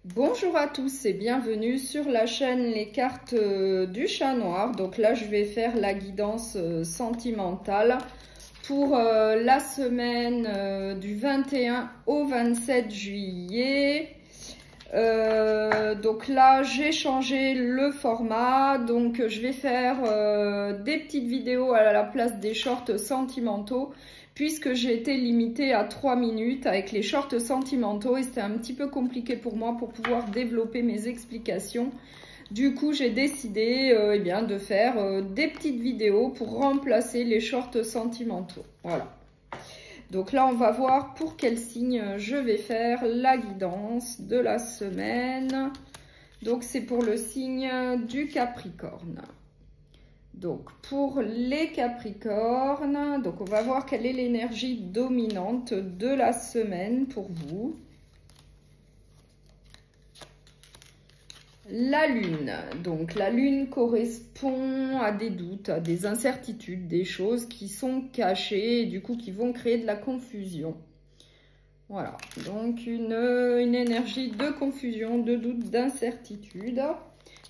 Bonjour à tous et bienvenue sur la chaîne Les Cartes du Chat Noir. Donc là, je vais faire la guidance sentimentale pour la semaine du 21 au 27 juillet. Donc là, j'ai changé le format. Donc je vais faire des petites vidéos à la place des shorts sentimentaux, puisque j'ai été limitée à 3 minutes avec les shorts sentimentaux et c'était un petit peu compliqué pour moi pour pouvoir développer mes explications. Du coup, j'ai décidé de faire des petites vidéos pour remplacer les shorts sentimentaux. Voilà. Donc là, on va voir pour quel signe je vais faire la guidance de la semaine. Donc, c'est pour le signe du Capricorne. Donc, pour les Capricornes, donc on va voir quelle est l'énergie dominante de la semaine pour vous. La Lune. Donc, la Lune correspond à des doutes, à des incertitudes, des choses qui sont cachées et du coup qui vont créer de la confusion. Voilà, donc une énergie de confusion, de doute, d'incertitude.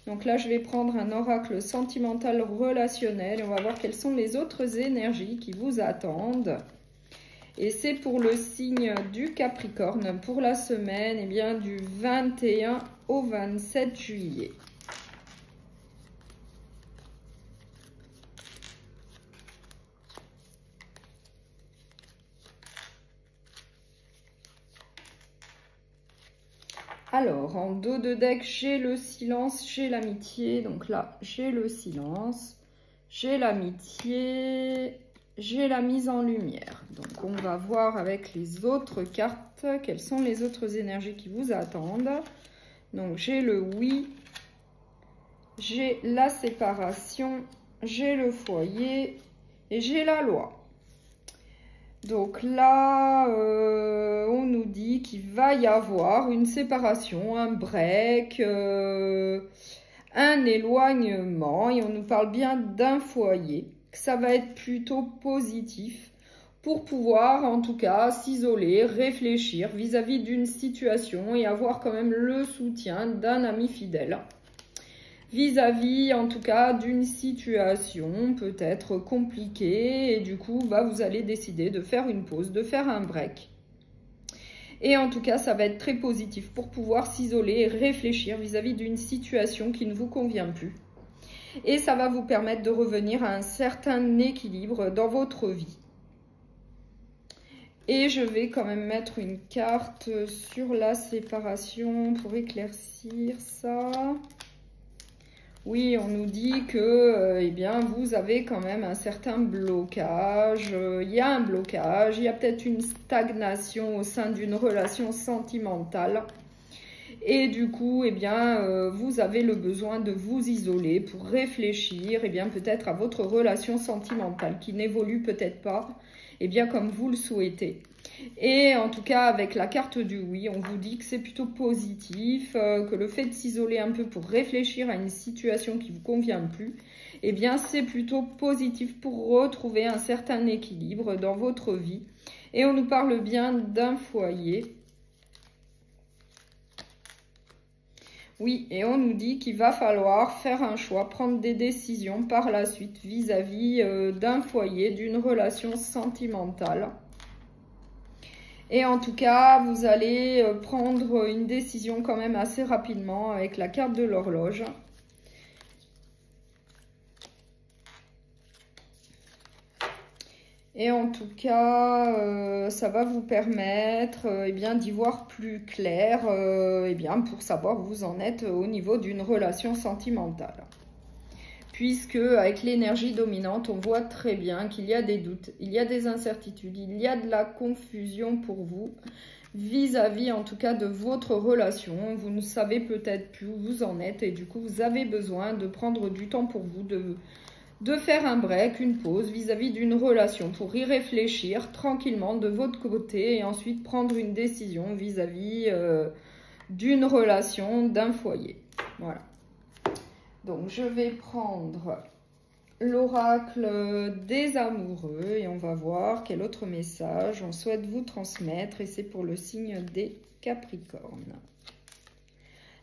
Donc là, je vais prendre un oracle sentimental relationnel et on va voir quelles sont les autres énergies qui vous attendent. Et c'est pour le signe du Capricorne pour la semaine du 21 au 27 juillet. Alors, en dos de deck, j'ai le silence, j'ai l'amitié. Donc là, j'ai le silence, j'ai l'amitié, j'ai la mise en lumière. Donc, on va voir avec les autres cartes quelles sont les autres énergies qui vous attendent. Donc, j'ai le oui, j'ai la séparation, j'ai le foyer et j'ai la loi. Donc là, on nous dit qu'il va y avoir une séparation, un break, un éloignement. Et on nous parle bien d'un foyer, que ça va être plutôt positif pour pouvoir en tout cas s'isoler, réfléchir vis-à-vis d'une situation et avoir quand même le soutien d'un ami fidèle. Vis-à-vis en tout cas d'une situation peut-être compliquée et du coup vous allez décider de faire une pause, de faire un break. Et en tout cas ça va être très positif pour pouvoir s'isoler et réfléchir vis-à-vis d'une situation qui ne vous convient plus. Et ça va vous permettre de revenir à un certain équilibre dans votre vie. Et je vais quand même mettre une carte sur la séparation pour éclaircir ça. Oui, on nous dit que vous avez quand même un certain blocage. Il y a un blocage, il y a peut-être une stagnation au sein d'une relation sentimentale. Et du coup, vous avez le besoin de vous isoler pour réfléchir peut-être à votre relation sentimentale qui n'évolue peut-être pas comme vous le souhaitez. Et en tout cas, avec la carte du oui, on vous dit que c'est plutôt positif, que le fait de s'isoler un peu pour réfléchir à une situation qui ne vous convient plus, c'est plutôt positif pour retrouver un certain équilibre dans votre vie. Et on nous parle bien d'un foyer. Oui, et on nous dit qu'il va falloir faire un choix, prendre des décisions par la suite vis-à-vis d'un foyer, d'une relation sentimentale. Et en tout cas, vous allez prendre une décision quand même assez rapidement avec la carte de l'horloge. Et en tout cas, ça va vous permettre d'y voir plus clair pour savoir où vous en êtes au niveau d'une relation sentimentale. Puisque avec l'énergie dominante, on voit très bien qu'il y a des doutes, il y a des incertitudes, il y a de la confusion pour vous vis-à-vis en tout cas de votre relation. Vous ne savez peut-être plus où vous en êtes et du coup vous avez besoin de prendre du temps pour vous, de faire un break, une pause vis-à-vis d'une relation pour y réfléchir tranquillement de votre côté et ensuite prendre une décision vis-à-vis d'une relation, d'un foyer. Voilà. Donc, je vais prendre l'oracle des amoureux et on va voir quel autre message on souhaite vous transmettre. Et c'est pour le signe des Capricornes.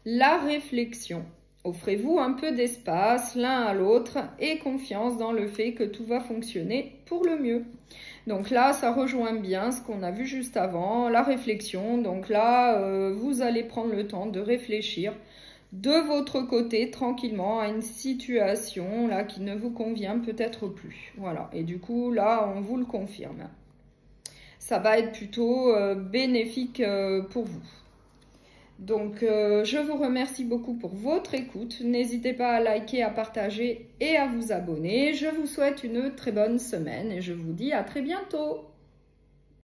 la réflexion. Offrez-vous un peu d'espace l'un à l'autre et confiance dans le fait que tout va fonctionner pour le mieux. Donc là, ça rejoint bien ce qu'on a vu juste avant, la réflexion. Donc là, vous allez prendre le temps de réfléchir de votre côté tranquillement à une situation là qui ne vous convient peut-être plus. Voilà, et du coup, là, on vous le confirme. Ça va être plutôt bénéfique pour vous. Donc, je vous remercie beaucoup pour votre écoute. N'hésitez pas à liker, à partager et à vous abonner. Je vous souhaite une très bonne semaine et je vous dis à très bientôt.